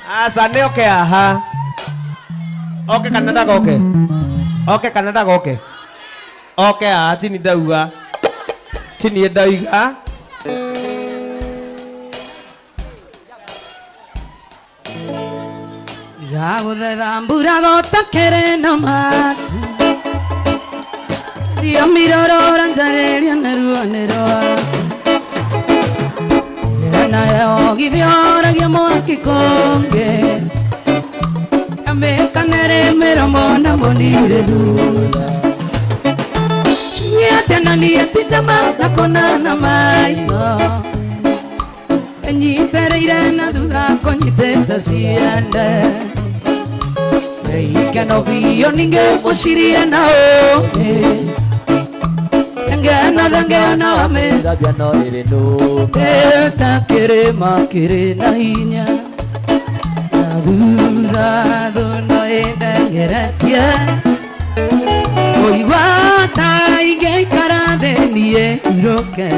Asante okay aha. Okay Canada okay. Okay Canada okay. Okay ati ni dauga. Tini dauga. Ya guthetha mbura gotakere na matu Ria mirorora njareria naruanirwa Na yo githioragia mwaki konge Amekanere miromo na monire thutha Niatena niatijama thakona na maitho Nyitereire na thutha konyitete ciende Ikeno biyo ninge musirie nao Ngena wame Gabia no iri no Eta kirima kiri na hinya Na thutha thuno endengeretie Oigwata ingeikara thenie iroke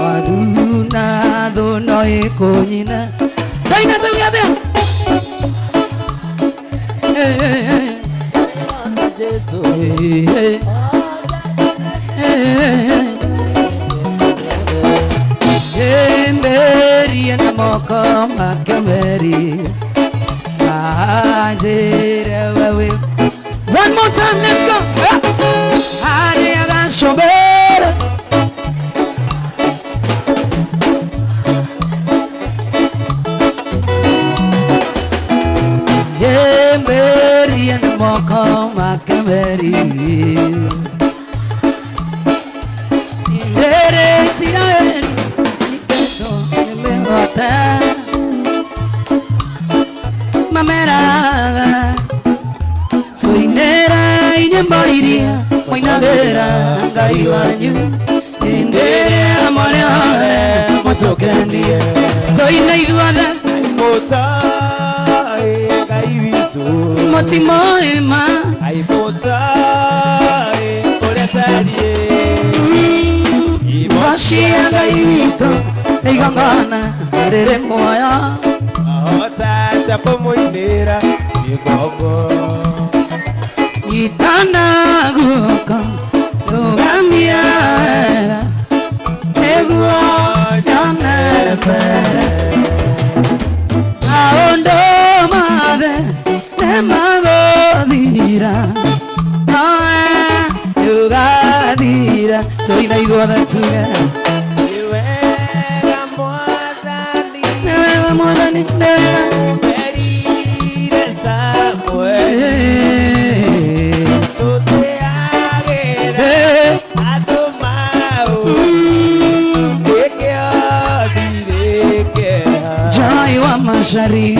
Wathuna thuno ikunyina Saina thugathe Jesu Mberi na moko makemeri Ajere wewe One more time, let's go Hare aga shobere Mberi na moko makemeri Ndere siraen Niketo nimengota Mamera Toinera inyembairia Moinagera ngai wanyu Ndere amore hore Motokendie Toina iguana Aimota ngai witu Motimo ema Aimota ore sarie Washia ngai witu Igongana Rere moya Ota chapo moinera Igogo Itana guka Yogamia Egua Yanere pere Aondo mave Nemago dira Ae Yogadira Soy na igua da tuga Iwega moadani Nevega modani Nevega Perire Samuel Tote agera Atomao Ekea direkea Jai wa mashari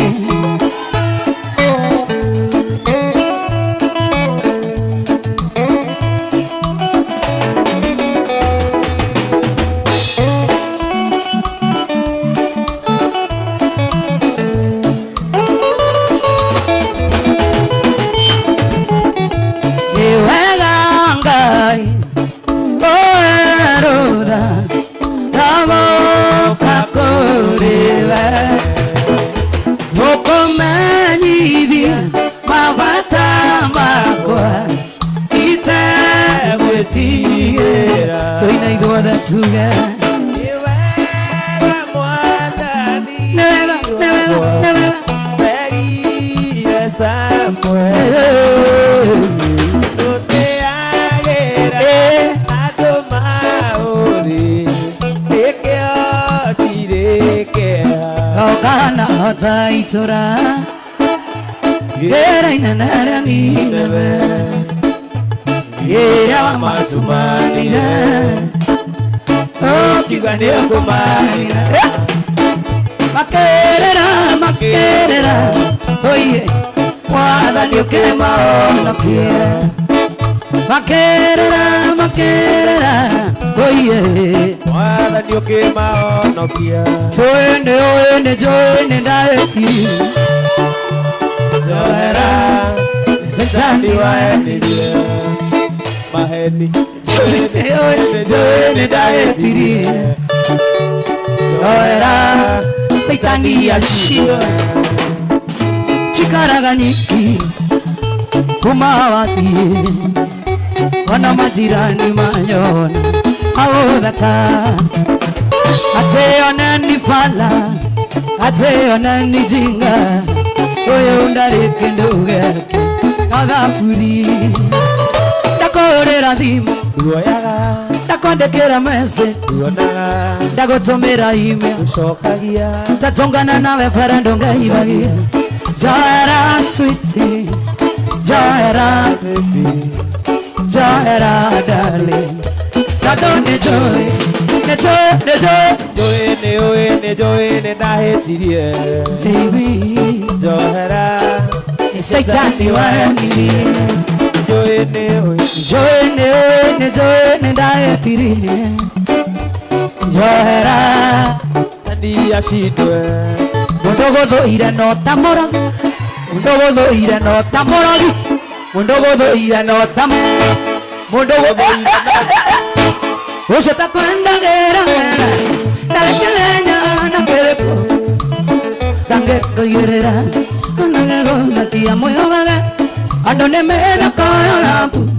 Soy na igua da tuga Iwega moadani Nevega Perire Samuel Tote agera Atomao Ekea direkea Ogana hota itora Era inanara miname Era wa matumanira Oh kigwane kumanira Makerera Oye Mwathani ukema onokia Makerera Oye Mwathani ukema onokia Oene joene ndaeti Joera Sitani waendirie Maheni Joene ndaeti Oera Saitani yashindwa waraganyiki kumawati wana majirani manyona audhaka ateona ni fala ateona ni jinga oyo undareke nduge agapuri ndakorera thimu Uoyaga ndakwandikira message Uonaga ndagutumira email Ucokagia ndatongana nawe bara ndongaibagia Johera sweetie Johera Baby Johera darling Dadone joy Joe ndahetirie baby Johera Saitani wani Joe ndahetirie Johera Andi ashidwe Mundogo ira no tamora Mundogo ira no tamora Mundogo ira no tam Mundogo Osha takwenda gera Dale kelenya na perepo Tange koyerera Anage gona tia moyo vaga Andone mena koyo lampu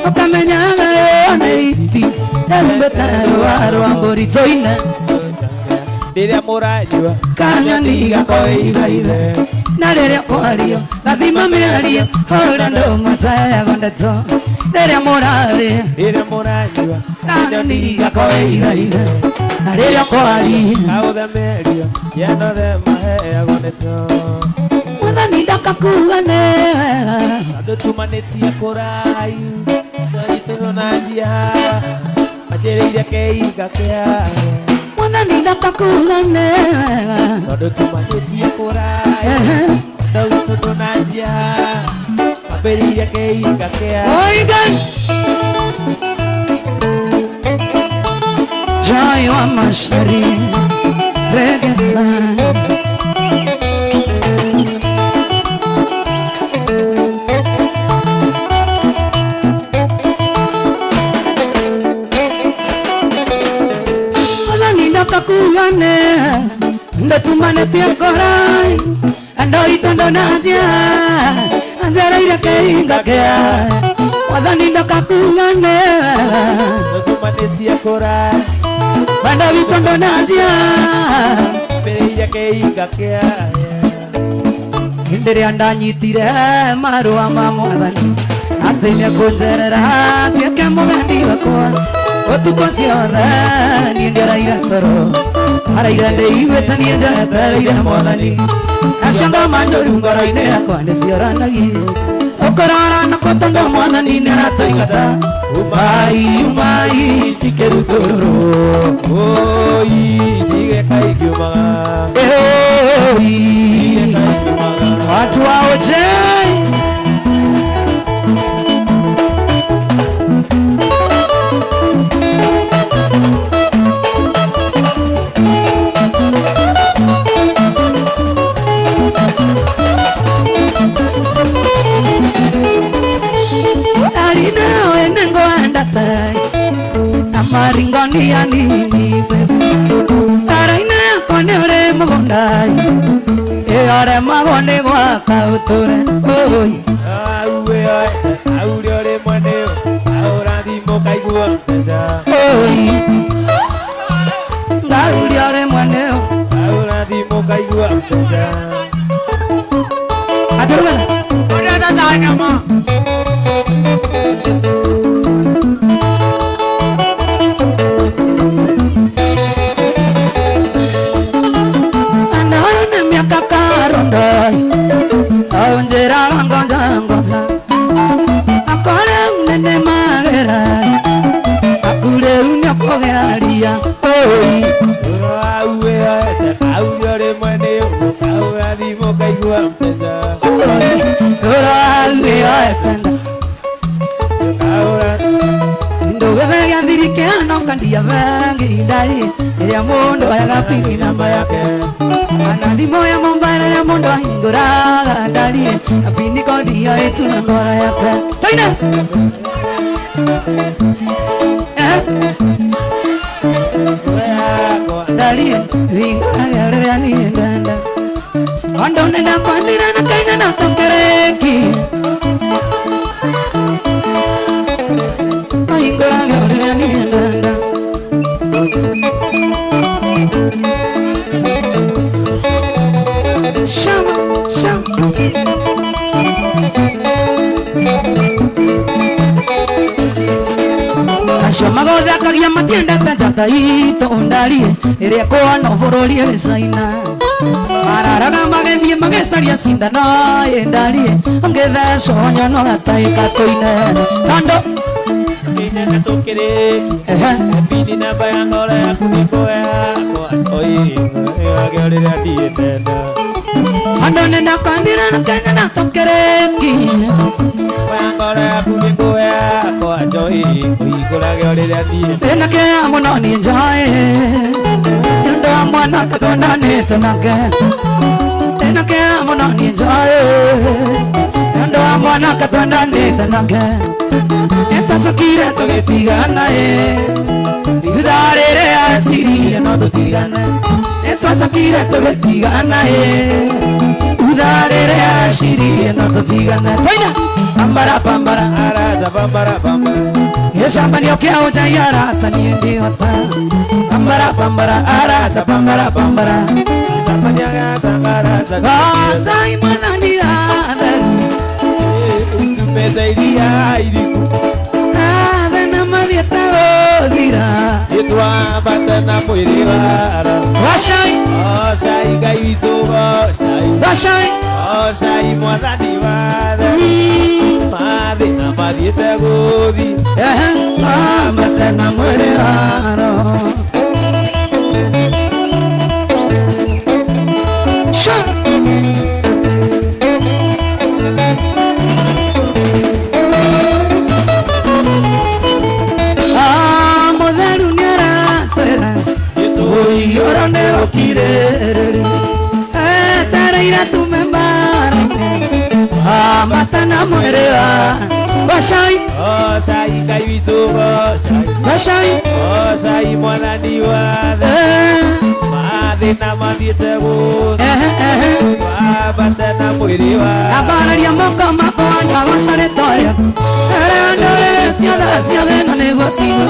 Okamenya gayo neiti Dale taro aro ambori zoina Diria murajua Kanyoni gakoigaire Na rere kwario Gathima miario Hora ndo mataya gondeto Rere morare Diria murajua Kanyoni gakoigaire Na rere kwario Authe merio Yanothe mahe agoneto Mwathani ndakakugane Andũ tumanĩtie kũraihu Tũnyitũrwo na njia Manjĩrĩire kĩinga kĩawe Mwathani ndakakugane Tondũ tumanĩtie kũraihu Tũnyitũrwo na njia Manjĩrĩire kĩinga kĩawe Oigan Joy wa mashari Reggae kakugane ndo tumanetie korai ando itondo najia anjara ira keinga kea Mwathani ndo kakugane Tondũ tumanĩtie kũraihu ando itondo najia Manjĩrĩire kĩinga kĩawe Indere andanyitire marua ma Mwathani Atine kunjerera tiake mugendi wakwa Otuko ciothe niĩ ndĩaraire toro araire ndĩiguĩtanie njetereire Mwathani Acanga manjũru ngoro-inĩ yakwa ndĩcioranagie ũkorora nakwo tondũ Mwathani nĩaratũingata umai cikĩruto rũrũ Oi Tigeka ikiumaga Tigeka ikiumaga watu wa ojei Amaringoni ya nini baby Taraina kone ore mugondai ore mabone gwa kauture oi Auwe aure ore mwaneo Aurathimo kaigua mtenda oi ngauri ore mwaneo Aurathimo kaigua mtenda aturwala ora da nyama Aunjera ngonja akore unene magera akure unya kogaria oi Auwe aure ore mwaneo Aurathimo kaigua mtenda ora alwependa Aura ndo wega thirike no kandia vangi ndari ya mundu agapini namba yake ana thimo ya mombara ya mundu ahinguraga ndari apini kodia etu na ngora yake toina ndari hinguraga rani ndanda Andone na kwandira na kaina na tokereki Ai ngora ngora ni ndanda Shama shama Acio magothakagia matiendete njata itũ ndarie ĩrĩa kwana bũrũri ĩrĩ China mararaga magethie magecaria cindano ndarie ngĩthecwo nyono gatarĩ katũine tondũ Inene tokereki Pini namba ya ngora yaku niko yakwa Oi, ngagĩorĩrĩa ndiĩtenda andũ nĩndakandira na Kenya na tokereki ngora yaku niko yakwa Oi, ngagĩorĩrĩa ndiĩtenda Tena kĩa mũno nĩ njoĩ Nĩũndũ wa mwana katwendanĩte nake Tena kĩa mũno nĩ njoĩ Nĩũndũ wa mwana katwendanĩte nake Nĩtacokire tũgĩtigana Ithuda rĩrĩ aciririe no tũtigane Nĩtwacokire tũgĩtigana Ithuda rĩrĩ aciririe no tũtigane Twaina Pambara pambara Araza bambara bambara Yeshambanio kia ujai arata ni ndiota Pambara pambara arata pambara pambara Samanya gata Vasa imana ni adaru Tumezaidia iriku Ave na madieta odira Itwa batana mwiri wara Vashai Osai gaitu osai Vashai Osai mwadhani wara Madhi na madieta godi Amate na mwere aro Shai Mutheru nĩ aratwĩra Ũiyũro nĩ rũkirĩrĩri Etereire tume mbara-inĩ Amata na mwĩrĩ wa Vashai Osai gaitu osai Vashai Osai mwadhani wara Madhi na madieta godi Batana mwiri wara Abararia moko makwa ndagũcarĩtwarĩa Erendore ciothe ciothe na nĩguo cigo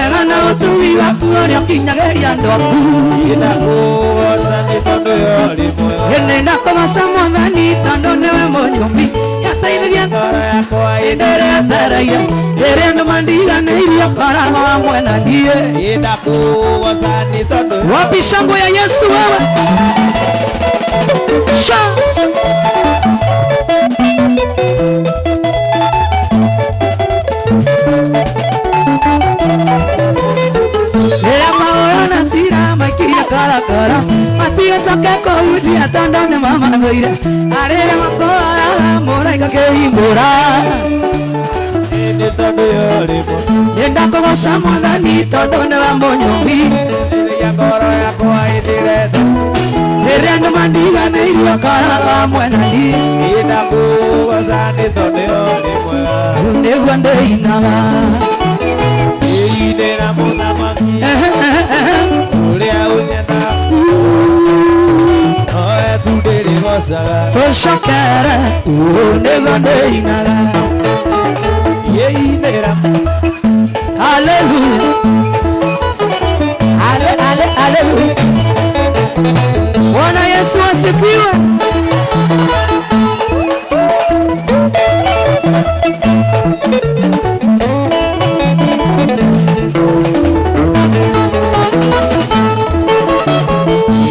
Ega na ũtui waku ũrĩa ũkinyagĩria andũ aku Ina kuosa ni tondo yori mwega Hĩndĩ ndakũgoca Mwathani tondũ nĩwe mũnyũmbi Yateithagia Ngora yakwa Ndĩrĩa etereire Rĩrĩa andũ mandiganĩirie ũkoragwo hamwe na niĩ Ina kuosa ni tondo Wapi shangwe ya Yesu wewe Sha Rĩrĩa maũra na cira maikirie karakara matigacoke kũhunjia tondũ nĩmamathũire arĩrĩa makoaga mũraika kĩhingũra Ni tondo yori mwega Nĩndakũgoca Mwathani tondũ nĩwe mũnyũmbi Ya ngora yakwa idirete Rĩrĩa andũ mandiganĩirie ũkoragwo hamwe na niĩ Ina kuosa ni tondo yori mwega Rĩu nĩguo ndĩinaga Ine muthamaki Uria unyenda Oe tudiri gosaga Tũcokere Rĩu nĩguo ndĩinaga Yeinera Hallelujah Hallelujah Bwana Yesu asifiwe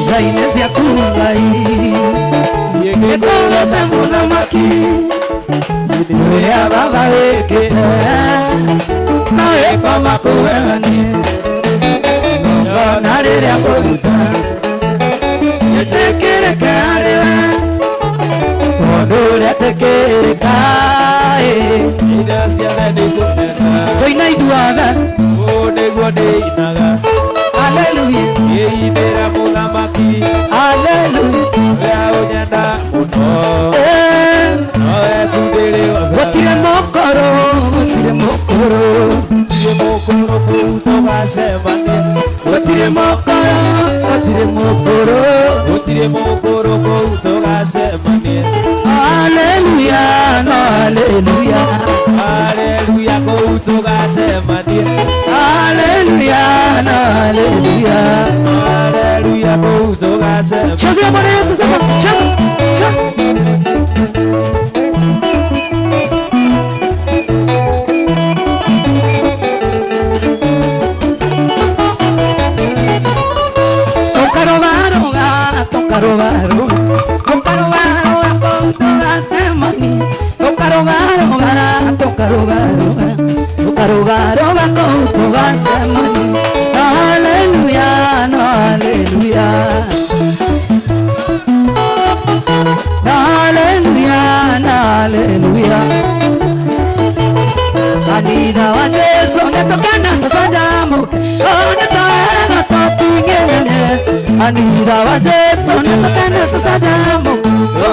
Zaine cia kungai Nĩkũgoca mũthamaki Ũrĩa baba wĩkĩte Mawĩko makũgeganie Ngona rĩrĩa kũruta Nĩtĩkĩrĩke harĩwe Mũndũ ũrĩa tĩkĩrĩka Ina ciana ni kunena Tũina ithuothe Nĩguo ndĩinaga Hallelujah Yeinera muthamaki Hallelujah Uria unyenda muno Oe tudiri gosaga Gũtirĩ mũkũrũ Gũtirĩ mũkũrũ Gũtirĩ mũkũrũ kũu tũgacemania Gũtirĩ mũkũrũ Gũtirĩ mũkũrũ Gũtirĩ mũkũrũ kũu tũgacemania hallelujah, hallelujah. Hallelujah, kuzogaze. Chazia Bwana Yesu sasa. Cha. Hallelujah, hallelujah. Hallelujah, hallelujah. Anida wa Yesu netokana tasajamu. Onetana totingene. Anida wa Yesu netokana tasajamu.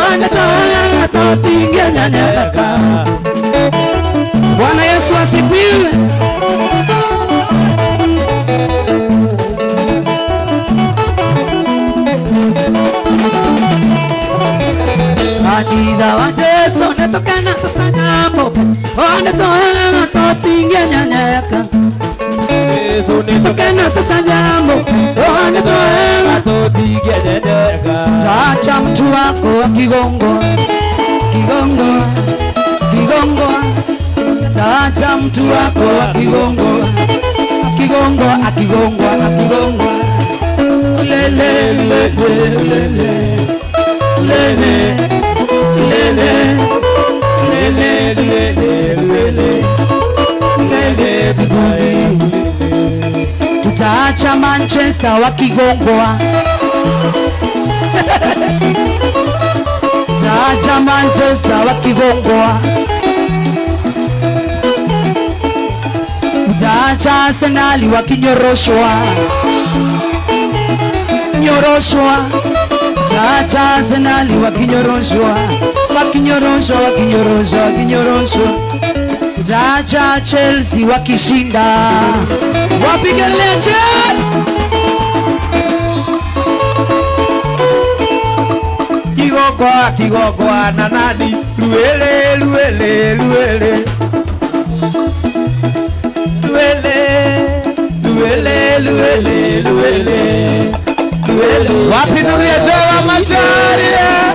Onetana totingene. Bwana Yesu asifiwe. Anida wa Yesu netokana tasajamu. Onetana totingene. Yesu Netokana tasajamu. Onetana totingene. Chacha mtu wako wa Kigongo. Chacha mtu wako wa Kigongo. Lele. Tutaacha Manchester wa Kigongo. Tutaacha Manchester wa Kigongo. Tutaacha Arsenal wa Kinyoroshwa. Tutaacha Arsenal wa Kinyoroshwa. Tutaacha Chelsea wa Kishinda. Wapige leche. Kigogwa na nani. Luele. Wapi nuru ya Jehova Macharia.